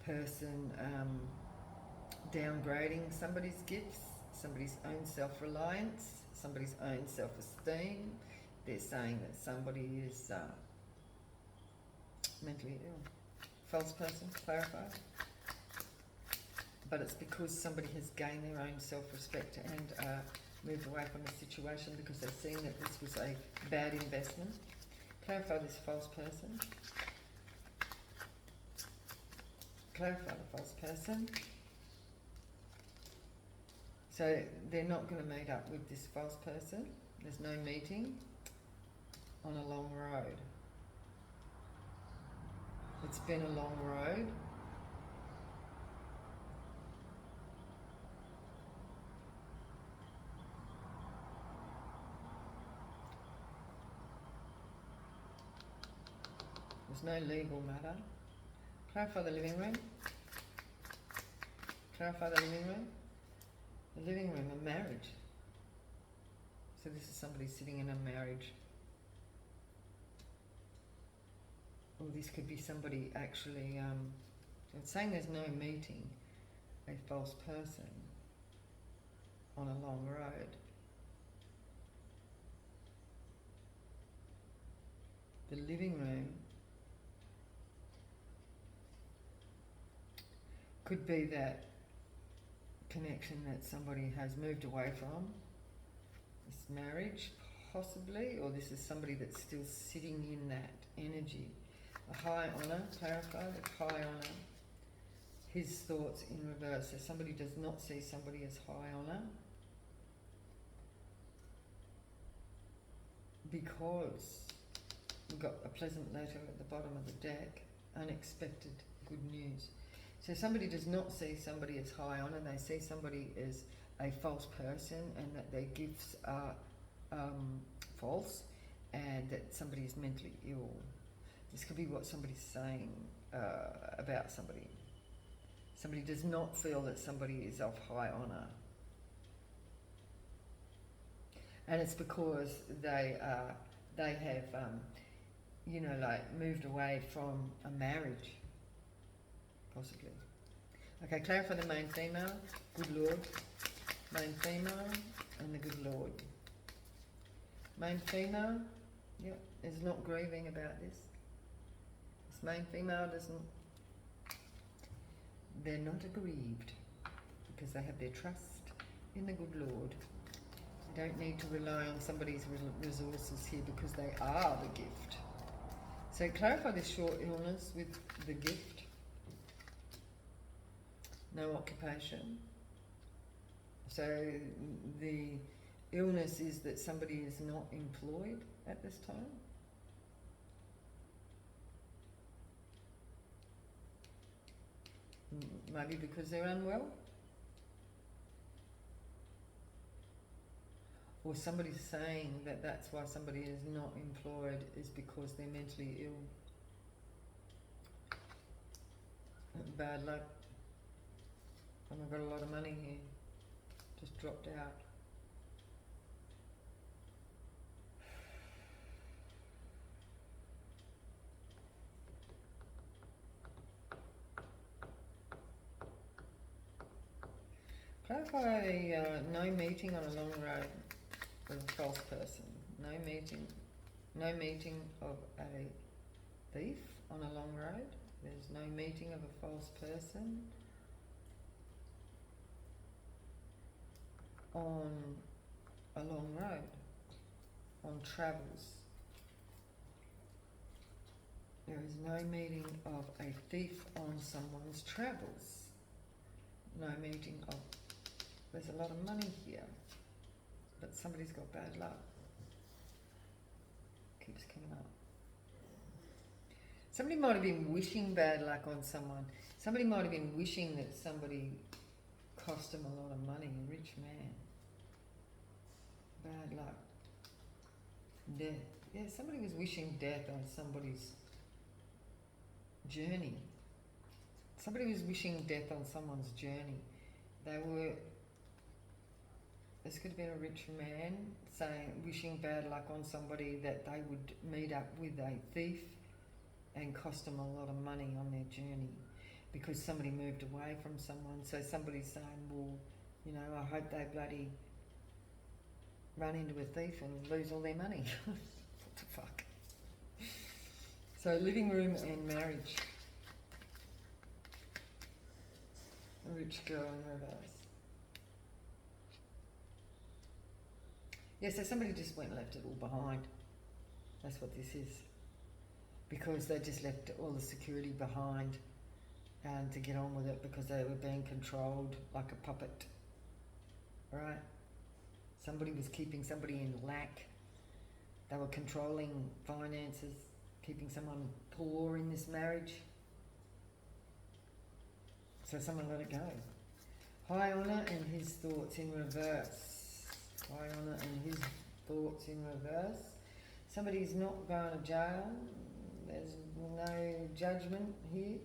person downgrading somebody's gifts, somebody's own self-reliance, somebody's own self-esteem. They're saying that somebody is mentally ill. False person, clarify. But it's because somebody has gained their own self-respect and moved away from the situation because they've seen that this was a bad investment. Clarify this false person. Clarify the false person. So they're not going to meet up with this false person. There's no meeting on a long road. It's been a long road. There's no legal matter. Clarify the living room. Clarify the living room. The living room, a marriage. So this is somebody sitting in a marriage. Or this could be somebody actually, it's saying there's no meeting a false person on a long road. The living room could be that connection that somebody has moved away from, this marriage possibly, or this is somebody that's still sitting in that energy. A high honour, clarify, high honour. His thoughts in reverse. So somebody does not see somebody as high honour because we've got a pleasant letter at the bottom of the deck, unexpected good news. So somebody does not see somebody as high honour, they see somebody as a false person and that their gifts are false and that somebody is mentally ill. This could be what somebody's saying about somebody. Somebody does not feel that somebody is of high honour. And it's because they have, you know, like moved away from a marriage, possibly. Okay, clarify the main female, good Lord. Main female and the good Lord. Main female, yep, is not grieving about this. This main female doesn't, they're not aggrieved because they have their trust in the good Lord. They don't need to rely on somebody's resources here because they are the gift. So clarify this short illness with the gift. No occupation. So the illness is that somebody is not employed at this time. Maybe because they're unwell. Or somebody's saying that that's why somebody is not employed is because they're mentally ill. Bad luck. And I've got a lot of money here. Just dropped out. Clarify no meeting on a long road with a false person. No meeting of a thief on a long road. There's no meeting of a false person on a long road, on travels. There is no meeting of a thief on someone's travels. No meeting of, there's a lot of money here, but somebody's got bad luck. Keeps coming up. Somebody might have been wishing bad luck on someone. Somebody might have been wishing that somebody cost them a lot of money, a rich man. Bad luck. Death. Yeah, somebody was wishing death on somebody's journey. Somebody was wishing death on someone's journey. This could have been a rich man wishing bad luck on somebody that they would meet up with a thief and cost them a lot of money on their journey because somebody moved away from someone. So somebody's saying, well, you know, I hope they bloody run into a thief and lose all their money. What the fuck? So living room and marriage. A rich girl in reverse. Yeah, so somebody just went and left it all behind. That's what this is. Because they just left all the security behind and to get on with it because they were being controlled like a puppet. Right? Somebody was keeping somebody in lack. They were controlling finances, keeping someone poor in this marriage. So someone let it go. High Honour and his thoughts in reverse. High Honour and his thoughts in reverse. Somebody's not going to jail. There's no judgment here.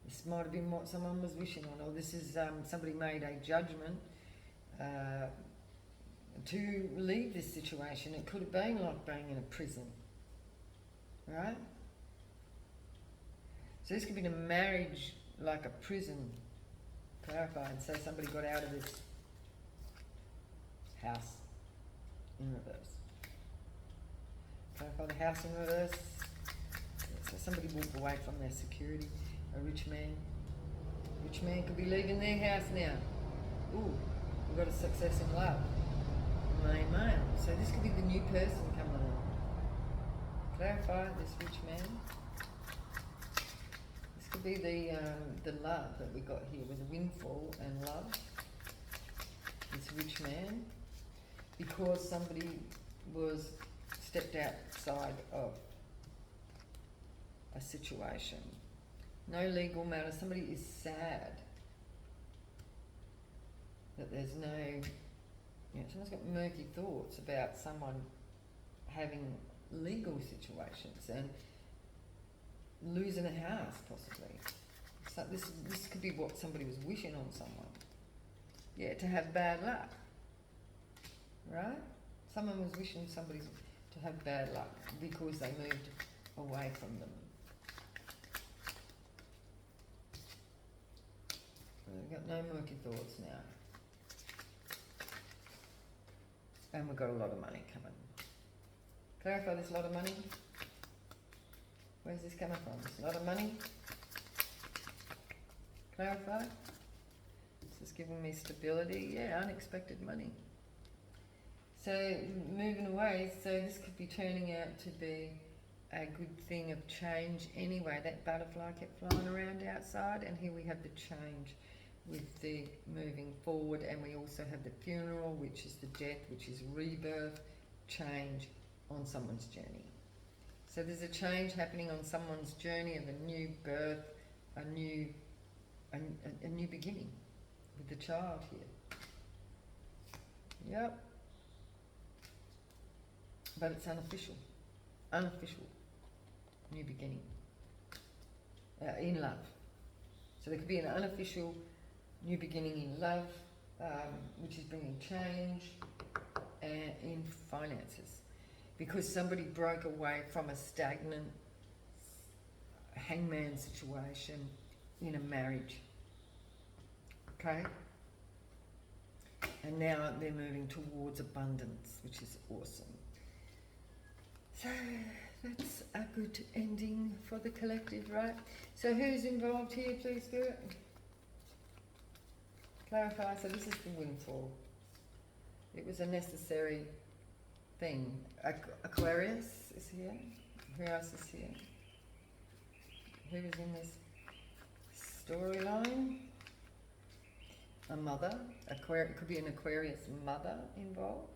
This might have been what someone was wishing on, or this is somebody made a judgment to leave this situation. It could have been like being in a prison, right? So this could be a marriage like a prison, clarified. So somebody got out of this house in reverse. Clarify the house in reverse. So somebody walked away from their security. A rich man. Rich man could be leaving their house now. Ooh, we've got a success in love. Main male. So this could be the new person coming along. Clarify this rich man. This could be the love that we got here with a windfall and love. This rich man. Because somebody was stepped outside of a situation. No legal matter. Somebody is sad that there's no, someone's got murky thoughts about someone having legal situations and losing a house possibly. So this could be what somebody was wishing on someone. Yeah, to have bad luck. Right? Someone was wishing somebody to have bad luck because they moved away from them. We've got no murky thoughts now. And we've got a lot of money coming. Clarify this lot of money. Where's this coming from? This lot of money. Clarify. This is giving me stability. Yeah, unexpected money. So moving away, so this could be turning out to be a good thing of change anyway. That butterfly kept flying around outside, and here we have the change with the moving forward, and we also have the funeral, which is the death, which is rebirth, change on someone's journey. So there's a change happening on someone's journey of a new birth, a new beginning with the child here. Yep. But it's unofficial. Unofficial. New beginning. In love. So there could be an unofficial new beginning in love, which is bringing change and in finances. Because somebody broke away from a stagnant hangman situation in a marriage. Okay? And now they're moving towards abundance, which is awesome. So that's a good ending for the collective, right? So who's involved here, please, Spirit? Clarify. So this is the windfall. It was a necessary thing. Aquarius is here. Who else is here? Who is in this storyline? A mother. It could be an Aquarius mother involved.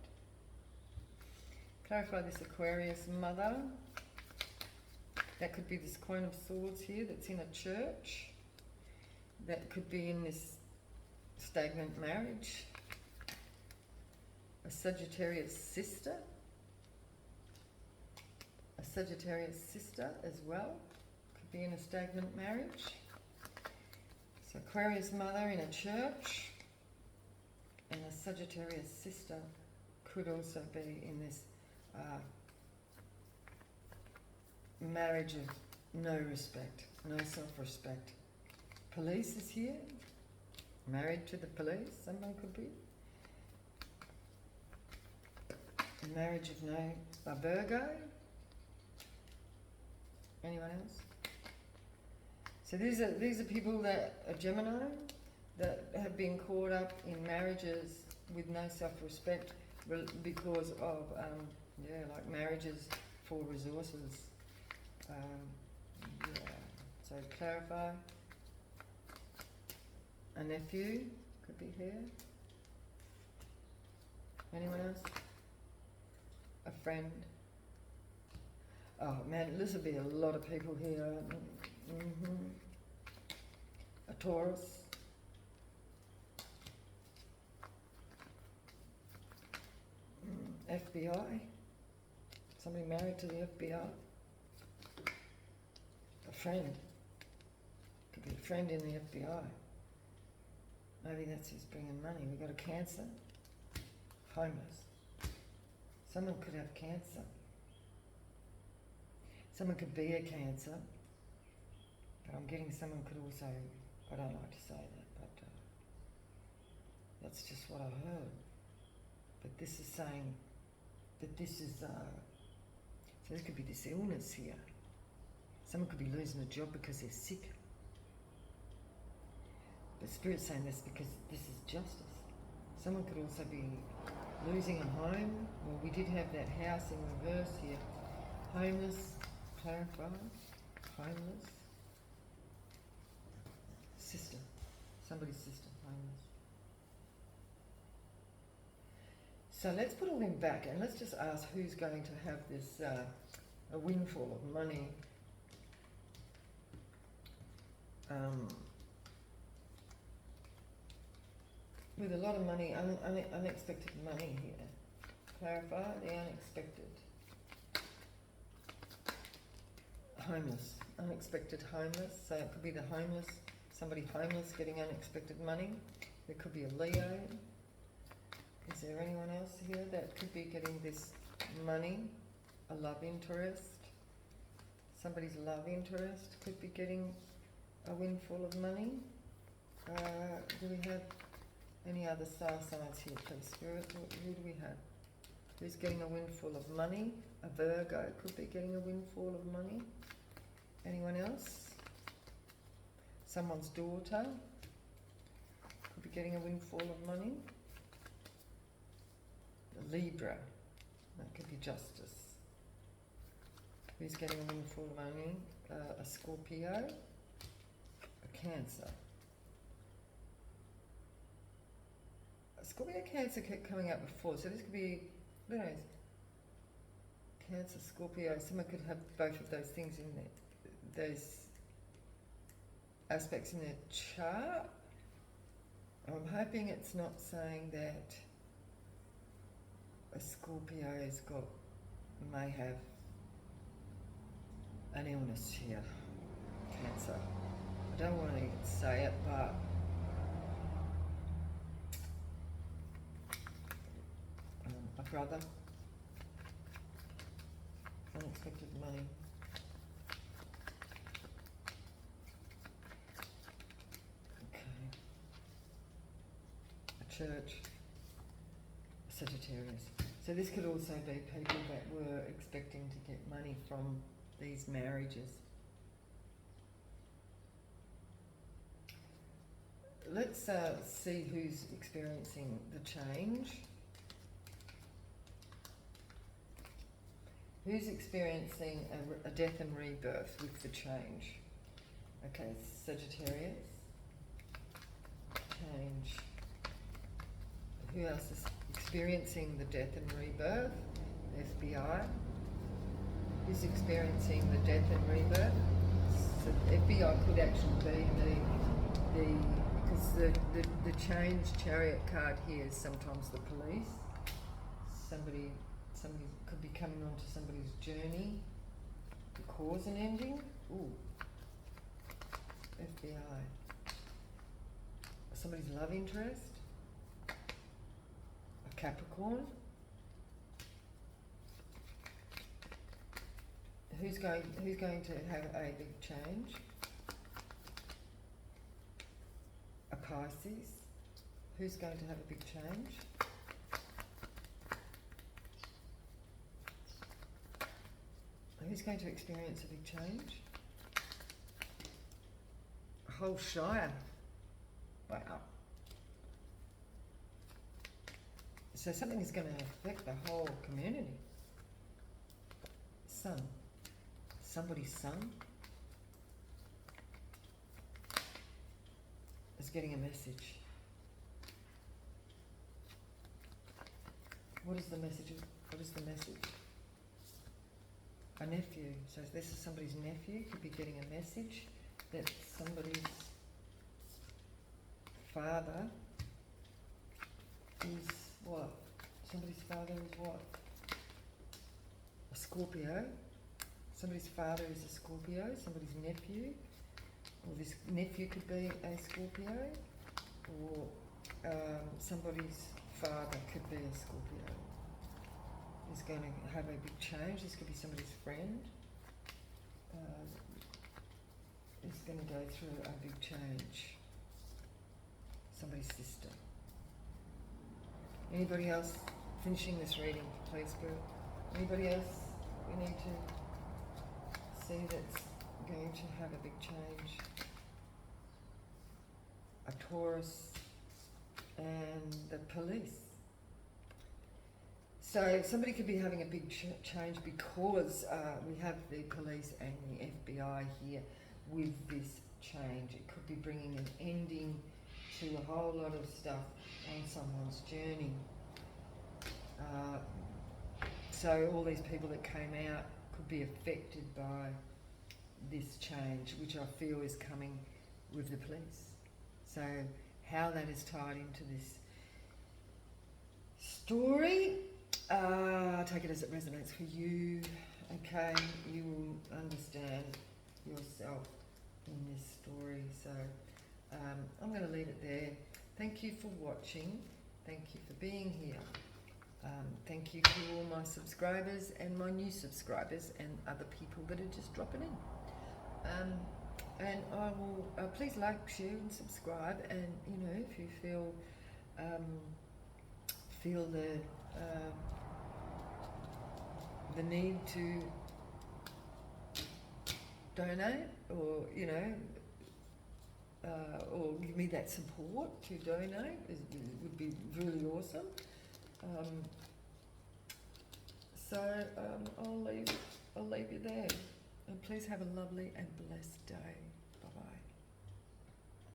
Clarify this Aquarius mother. That could be this Queen of Swords here that's in a church. That could be in this stagnant marriage. A Sagittarius sister. A Sagittarius sister as well. Could be in a stagnant marriage. So Aquarius mother in a church. And a Sagittarius sister could also be in this marriage of no respect, no self-respect. Police is here. Married to the police, someone could be. A marriage of no... A Virgo. Anyone else? So these are people that are Gemini, that have been caught up in marriages with no self-respect because of, like marriages for resources. So clarify. A nephew could be here. Anyone else? A friend. Oh man, this would be a lot of people here. Taurus. FBI. Somebody married to the FBI. A friend. Could be a friend in the FBI. Maybe that's who's bringing money. We've got a Cancer. Homeless. Someone could have cancer. Someone could be a Cancer. But I'm getting someone could also, I don't like to say that, but that's just what I heard. But this is saying that this is, so there could be this illness here. Someone could be losing a job because they're sick. But Spirit's saying this because this is justice. Someone could also be losing a home. Well, we did have that house in reverse here. Homeless, clarify, homeless. Sister, somebody's sister, homeless. So let's put all them back and let's just ask who's going to have this, a windfall of money. With a lot of money, unexpected money here. Clarify the unexpected. Homeless, unexpected homeless. So it could be the homeless, somebody homeless getting unexpected money. There could be a Leo. Is there anyone else here that could be getting this money? A love interest. Somebody's love interest could be getting a windfall of money. Do we have any other star signs here, please, Spirit? Who do we have? Who's getting a windfall of money? A Virgo could be getting a windfall of money. Anyone else? Someone's daughter could be getting a windfall of money. A Libra, that could be justice. Who's getting a windfall of money? A Scorpio. A Cancer. Scorpio, Cancer kept coming up before, so this could be, who knows, Cancer, Scorpio, someone could have both of those things in there, those aspects in their chart. I'm hoping it's not saying that a Scorpio's may have an illness here, Cancer. I don't want to say it, but a brother, unexpected money. Okay. A church, a Sagittarius. So this could also be people that were expecting to get money from these marriages. Let's see who's experiencing the change. Who's experiencing a death and rebirth with the change? Okay, Sagittarius. Change. Who else is experiencing the death and rebirth? FBI. Who's experiencing the death and rebirth? So FBI could actually be because the change chariot card here is sometimes the police. Somebody could be coming onto somebody's journey, the cause and ending. Ooh, FBI. Somebody's love interest, a Capricorn. Who's going to have a big change? A Pisces. Who's going to have a big change? Who's going to experience a big change? A whole Shire. Wow. So something is going to affect the whole community. Sun. Somebody's son is getting a message. What is the message? What is the message? A nephew. So this is somebody's nephew. Could be getting a message that somebody's father is what? Somebody's father is what? A Scorpio. Somebody's father is a Scorpio, somebody's nephew, or this nephew could be a Scorpio, or somebody's father could be a Scorpio. Is going to have a big change. This could be somebody's friend. Is going to go through a big change. Somebody's sister. Anybody else finishing this reading, please, Spirit? Anybody else we need to see that's going to have a big change? A Taurus and the police. So somebody could be having a big change because we have the police and the FBI here with this change. It could be bringing an ending to a whole lot of stuff on someone's journey. So all these people that came out could be affected by this change, which I feel is coming with the police. So how that is tied into this story, take it as it resonates for you. Okay, you will understand yourself in this story. So I'm going to leave it there. Thank you for watching. Thank you for being here. Thank you to all my subscribers and my new subscribers and other people that are just dropping in. And I will please like, share, and subscribe. And you know, if you feel the need to donate, or you know, or give me that support to donate, it would be really awesome. I'll leave you there, and please have a lovely and blessed day. Bye bye.